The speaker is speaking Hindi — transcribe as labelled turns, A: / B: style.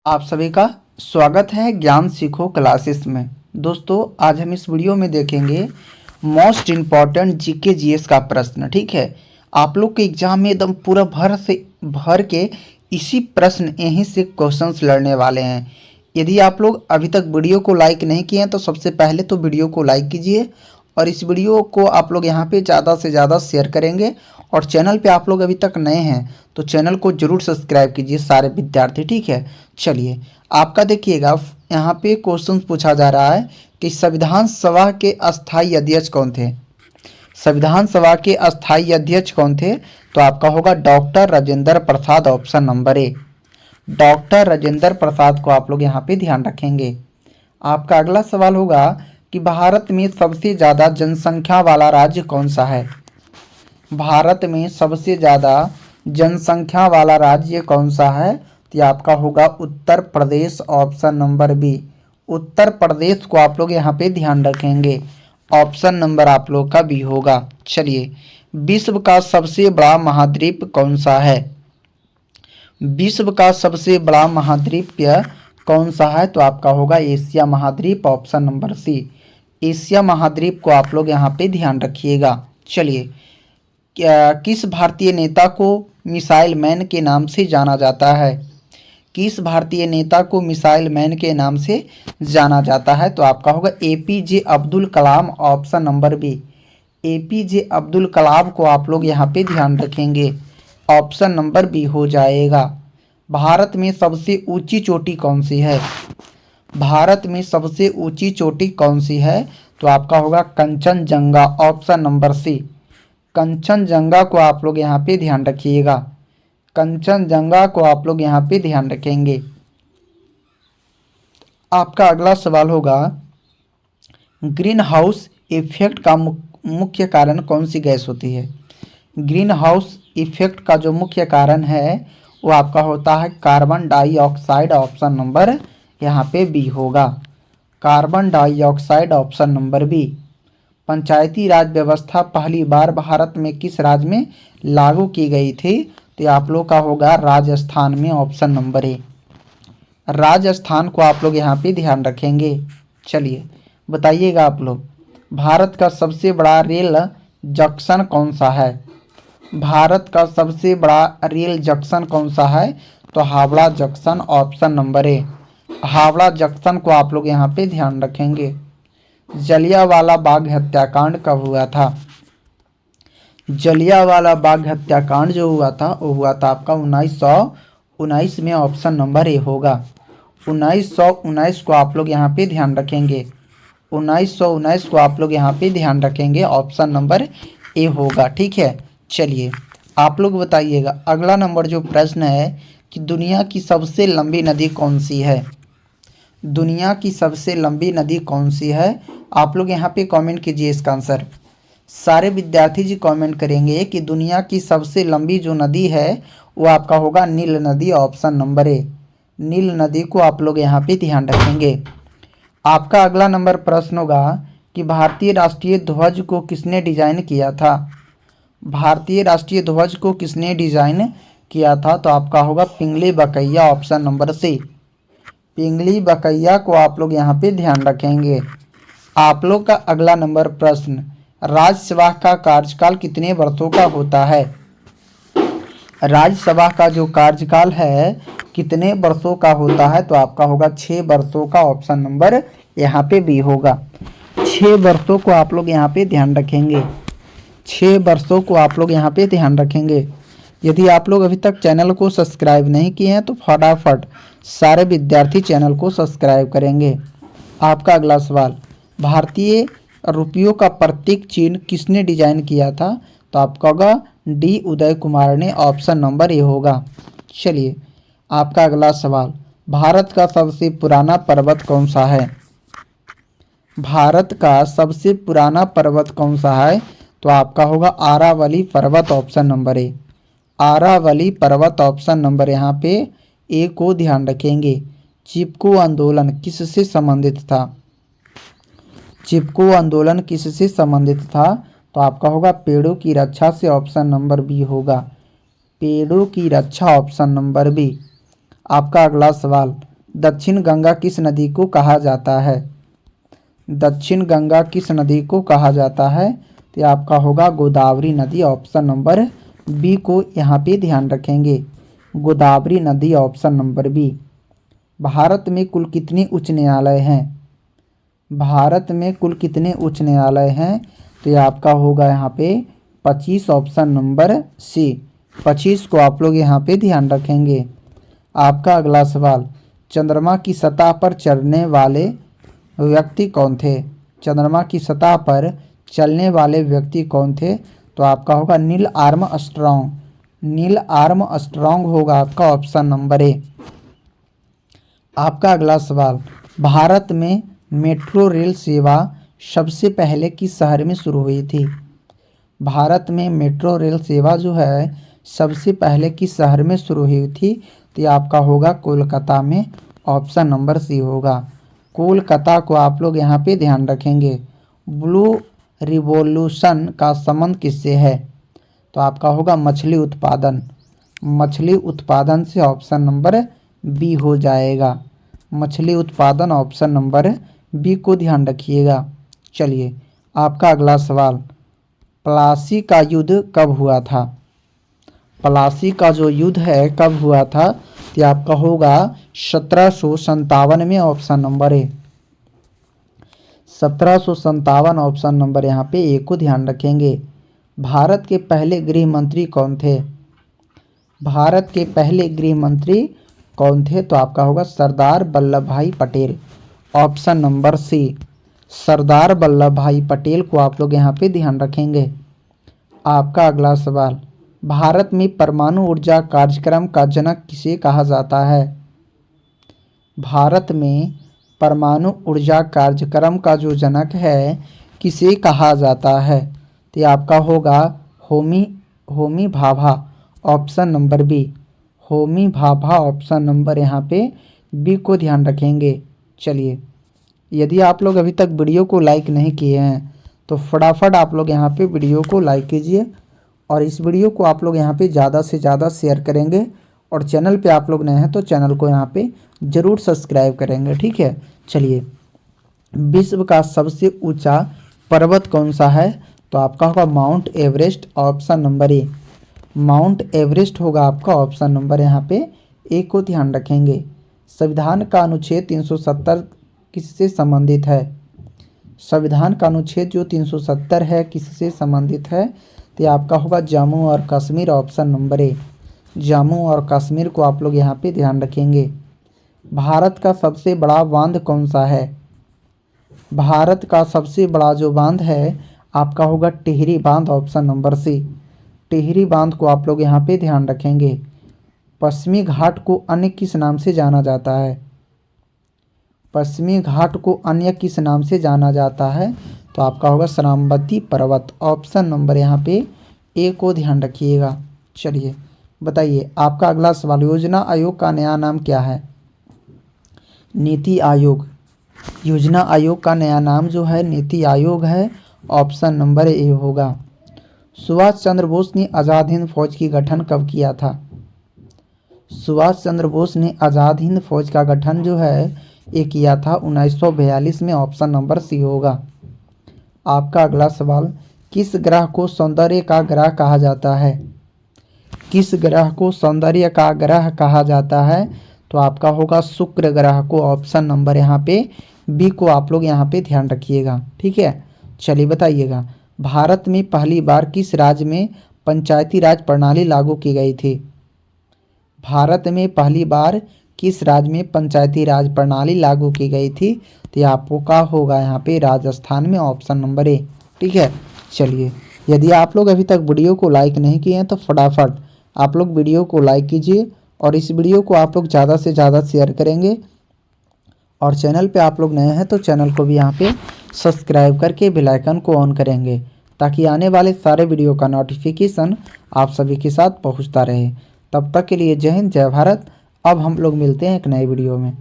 A: आप सभी का स्वागत है ज्ञान सीखो क्लासेस में। दोस्तों, आज हम इस वीडियो में देखेंगे मोस्ट इम्पॉर्टेंट जीके जीएस का प्रश्न। ठीक है, आप लोग के एग्जाम में एकदम पूरा भर के इसी प्रश्न यहीं से क्वेश्चंस लड़ने वाले हैं। यदि आप लोग अभी तक वीडियो को लाइक नहीं किए हैं तो सबसे पहले तो वीडियो को लाइक कीजिए और इस वीडियो को आप लोग यहाँ पे ज़्यादा से ज़्यादा शेयर करेंगे। और चैनल पे आप लोग अभी तक नए हैं तो चैनल को जरूर सब्सक्राइब कीजिए सारे विद्यार्थी। ठीक है, चलिए आपका देखिएगा यहाँ पे क्वेश्चन पूछा जा रहा है कि संविधान सभा के अस्थायी अध्यक्ष कौन थे। संविधान सभा के अस्थायी अध्यक्ष कौन थे? तो आपका होगा doctor Rajendra Prasad, option number A. Doctor Rajendra Prasad को आप लोग यहाँ पे ध्यान रखेंगे। आपका अगला सवाल होगा कि भारत में सबसे ज़्यादा जनसंख्या वाला राज्य कौन सा है। भारत में सबसे ज़्यादा जनसंख्या वाला राज्य कौन सा है? तो ये आपका होगा Uttar Pradesh, option number B. Uttar Pradesh को आप लोग यहाँ पे ध्यान रखेंगे, ऑप्शन नंबर आप लोग का बी होगा। चलिए, विश्व का सबसे बड़ा महाद्वीप कौन सा है? विश्व का सबसे बड़ा महाद्वीप कौन सा है? तो आपका होगा एशिया महाद्वीप, ऑप्शन नंबर सी। एशिया महाद्वीप को आप लोग यहाँ पे ध्यान रखिएगा। चलिए, किस भारतीय नेता को मिसाइल मैन के नाम से जाना जाता है? किस भारतीय नेता को मिसाइल मैन के नाम से जाना जाता है? तो आपका होगा APJ Abdul Kalam, option number B. APJ Abdul Kalam को आप लोग यहाँ पे ध्यान रखेंगे, ऑप्शन नंबर बी हो जाएगा। भारत में सबसे ऊंची चोटी कौन सी है? भारत में सबसे ऊंची चोटी कौन सी है? तो आपका होगा Kanchenjunga, option number C. Kanchenjunga को आप लोग यहाँ पे ध्यान रखिएगा, कंचनजंगा को आप लोग यहाँ पे ध्यान रखेंगे। आपका अगला सवाल होगा ग्रीन हाउस इफेक्ट का मुख्य कारण कौन सी गैस होती है? ग्रीन हाउस इफेक्ट का जो मुख्य कारण है वो आपका होता है कार्बन डाइऑक्साइड, ऑप्शन नंबर यहाँ पे बी होगा। Carbon dioxide, option number B. Panchayati Raj व्यवस्था पहली बार भारत में किस राज्य में लागू की गई थी? तो आप लोग का होगा राजस्थान में, ऑप्शन नंबर ए। राजस्थान को आप लोग यहाँ पे ध्यान रखेंगे। चलिए बताइएगा आप लोग, भारत का सबसे बड़ा रेल जंक्शन कौन सा है? भारत का सबसे बड़ा रेल जंक्शन कौन सा है? तो हावड़ा जंक्शन, ऑप्शन नंबर ए। हावड़ा जंक्शन को आप लोग यहाँ पे ध्यान रखेंगे। जलियांवाला बाग हत्याकांड कब हुआ था? जलियांवाला बाग हत्याकांड जो हुआ था वो हुआ था आपका 1919 में, ऑप्शन नंबर ए होगा। 1919 को आप लोग यहाँ पे ध्यान रखेंगे, 1919 को आप लोग यहाँ पे ध्यान रखेंगे, ऑप्शन नंबर ए होगा। ठीक है, चलिए आप लोग बताइएगा अगला नंबर जो प्रश्न है कि दुनिया की सबसे लंबी नदी कौन सी है? दुनिया की सबसे लंबी नदी कौन सी है? आप लोग यहाँ पे कमेंट कीजिए इसका आंसर। सारे विद्यार्थी जी कमेंट करेंगे कि दुनिया की सबसे लंबी जो नदी है वो आपका होगा नील नदी, ऑप्शन नंबर ए। नील नदी को आप लोग यहाँ पे ध्यान रखेंगे। आपका अगला नंबर प्रश्न होगा कि भारतीय राष्ट्रीय ध्वज को किसने डिजाइन किया था? भारतीय राष्ट्रीय ध्वज को किसने डिजाइन किया था? तो आपका होगा पिंगली बकैया, ऑप्शन नंबर सी। पिंगली बकैया को आप लोग यहाँ पे ध्यान रखेंगे। आप लोग का अगला नंबर प्रश्न, राज्यसभा का कार्यकाल कितने वर्षों का होता है? राज्यसभा का जो कार्यकाल है कितने वर्षों का होता है? तो आपका होगा 6 वर्षों का, ऑप्शन नंबर यहाँ पे बी होगा। 6 वर्षों को आप लोग यहाँ पे ध्यान रखेंगे, 6 वर्षों को आप लोग यहाँ पे ध्यान रखेंगे। यदि आप लोग अभी तक चैनल को सब्सक्राइब नहीं किए हैं तो फटाफट सारे विद्यार्थी चैनल को सब्सक्राइब करेंगे। आपका अगला सवाल, भारतीय रुपयों का प्रतीक चिन्ह किसने डिजाइन किया था? तो आपका होगा डी उदय कुमार ने, ऑप्शन नंबर ए होगा। चलिए आपका अगला सवाल, भारत का सबसे पुराना पर्वत कौन सा है? भारत का सबसे पुराना पर्वत कौन सा है? तो आपका होगा आरावली पर्वत, ऑप्शन नंबर ए। आरावली पर्वत, ऑप्शन नंबर यहाँ पे ए को ध्यान रखेंगे। चिपको आंदोलन किससे संबंधित था? चिपको आंदोलन किससे संबंधित था? तो आपका होगा पेड़ों की रक्षा से, ऑप्शन नंबर बी होगा। पेड़ों की रक्षा, ऑप्शन नंबर बी। आपका अगला सवाल, दक्षिण गंगा किस नदी को कहा जाता है? दक्षिण गंगा किस नदी को कहा जाता है? तो आपका होगा गोदावरी नदी, ऑप्शन नंबर बी को यहाँ पे ध्यान रखेंगे, गोदावरी नदी, ऑप्शन नंबर बी। भारत में कुल कितने उच्च न्यायालय हैं? भारत में कुल कितने उच्च न्यायालय हैं? तो ये आपका होगा यहाँ पे 25, ऑप्शन नंबर सी, 25 को आप लोग यहाँ पे ध्यान रखेंगे। आपका अगला सवाल, चंद्रमा की सतह पर चलने वाले व्यक्ति कौन थे? चंद्रमा की सतह पर चलने वाले व्यक्ति कौन थे? तो आपका होगा नील आर्मस्ट्रॉन्ग, नील आर्मस्ट्रॉन्ग होगा आपका ऑप्शन नंबर ए। आपका अगला सवाल, भारत में मेट्रो रेल सेवा सबसे पहले किस शहर में शुरू हुई थी? भारत में मेट्रो रेल सेवा जो है सबसे पहले किस शहर में शुरू हुई थी? तो ये आपका होगा कोलकाता में, ऑप्शन नंबर सी होगा। कोलकाता को आप लोग यहाँ पे ध्यान रखेंगे। ब्लू रिवॉल्यूशन का संबंध किससे है? तो आपका होगा मछली उत्पादन, मछली उत्पादन से, ऑप्शन नंबर बी हो जाएगा। मछली उत्पादन, ऑप्शन नंबर बी को ध्यान रखिएगा। चलिए आपका अगला सवाल, प्लासी का युद्ध कब हुआ था? प्लासी का जो युद्ध है कब हुआ था? तो आपका होगा 1757 में, ऑप्शन नंबर ए, 1757, ऑप्शन नंबर यहाँ पे ए को ध्यान रखेंगे। भारत के पहले गृह मंत्री कौन थे? भारत के पहले गृह मंत्री कौन थे? तो आपका होगा सरदार वल्लभ भाई पटेल, ऑप्शन नंबर सी, सरदार वल्लभ भाई पटेल को आप लोग यहाँ पे ध्यान रखेंगे। आपका अगला सवाल, भारत में परमाणु ऊर्जा कार्यक्रम का जनक किसे कहा जाता है? भारत में परमाणु ऊर्जा कार्यक्रम का जो जनक है किसे कहा जाता है? तो ये आपका होगा Homi Bhabha, option number B, Homi Bhabha, option number यहाँ पे बी को ध्यान रखेंगे। चलिए, यदि आप लोग अभी तक वीडियो को लाइक नहीं किए हैं तो फटाफट आप लोग यहाँ पे वीडियो को लाइक कीजिए और इस वीडियो को आप लोग यहाँ पे ज़्यादा से ज़्यादा शेयर करेंगे और चैनल पे आप लोग नए हैं तो चैनल को यहाँ पे ज़रूर सब्सक्राइब करेंगे, ठीक है। चलिए, विश्व का सबसे ऊंचा पर्वत कौन सा है? तो आपका होगा माउंट एवरेस्ट, ऑप्शन नंबर ए, माउंट एवरेस्ट होगा आपका ऑप्शन नंबर यहाँ पे ए को ध्यान रखेंगे। संविधान का अनुच्छेद 370 किससे संबंधित है? संविधान का अनुच्छेद जो 370 है किससे संबंधित है? तो आपका होगा जम्मू और कश्मीर, ऑप्शन नंबर ए, जम्मू और कश्मीर को आप लोग यहाँ पे ध्यान रखेंगे। भारत का सबसे बड़ा बांध कौन सा है? भारत का सबसे बड़ा जो बांध है आपका होगा टिहरी बांध, ऑप्शन नंबर सी, टिहरी बांध को आप लोग यहाँ पे ध्यान रखेंगे। पश्चिमी घाट को अन्य किस नाम से जाना जाता है? पश्चिमी घाट को अन्य किस नाम से जाना जाता है? तो आपका होगा सरावती पर्वत, ऑप्शन नंबर यहाँ पे ए को ध्यान रखिएगा। चलिए बताइए, आपका अगला सवाल, योजना आयोग का नया नाम क्या है? नीति आयोग, योजना आयोग का नया नाम जो है नीति आयोग है, ऑप्शन नंबर ए होगा। सुभाष चंद्र बोस ने आज़ाद हिंद फौज की गठन कब किया था? सुभाष चंद्र बोस ने आज़ाद हिंद फौज का गठन जो है ये किया था 1942 में, ऑप्शन नंबर सी होगा। आपका अगला सवाल, किस ग्रह को सौंदर्य का ग्रह कहा जाता है? किस ग्रह को सौंदर्य का ग्रह कहा जाता है? तो आपका होगा शुक्र ग्रह को, ऑप्शन नंबर यहाँ पे बी को आप लोग यहाँ पे ध्यान रखिएगा, ठीक है। चलिए बताइएगा, भारत में पहली बार किस राज्य में पंचायती राज प्रणाली लागू की गई थी? भारत में पहली बार किस राज्य में पंचायती राज प्रणाली लागू की गई थी? तो ये आपका होगा यहाँ पे राजस्थान में, ऑप्शन नंबर ए, ठीक है। चलिए, यदि आप लोग अभी तक वीडियो को लाइक नहीं किए हैं तो फटाफट आप लोग वीडियो को लाइक कीजिए और इस वीडियो को आप लोग ज़्यादा से ज़्यादा शेयर करेंगे और चैनल पे आप लोग नए हैं तो चैनल को भी यहाँ पे सब्सक्राइब करके बेल आइकन को ऑन करेंगे ताकि आने वाले सारे वीडियो का नोटिफिकेशन आप सभी के साथ पहुँचता रहे। तब तक के लिए जय हिंद, जय भारत। अब हम लोग मिलते हैं एक नए वीडियो में।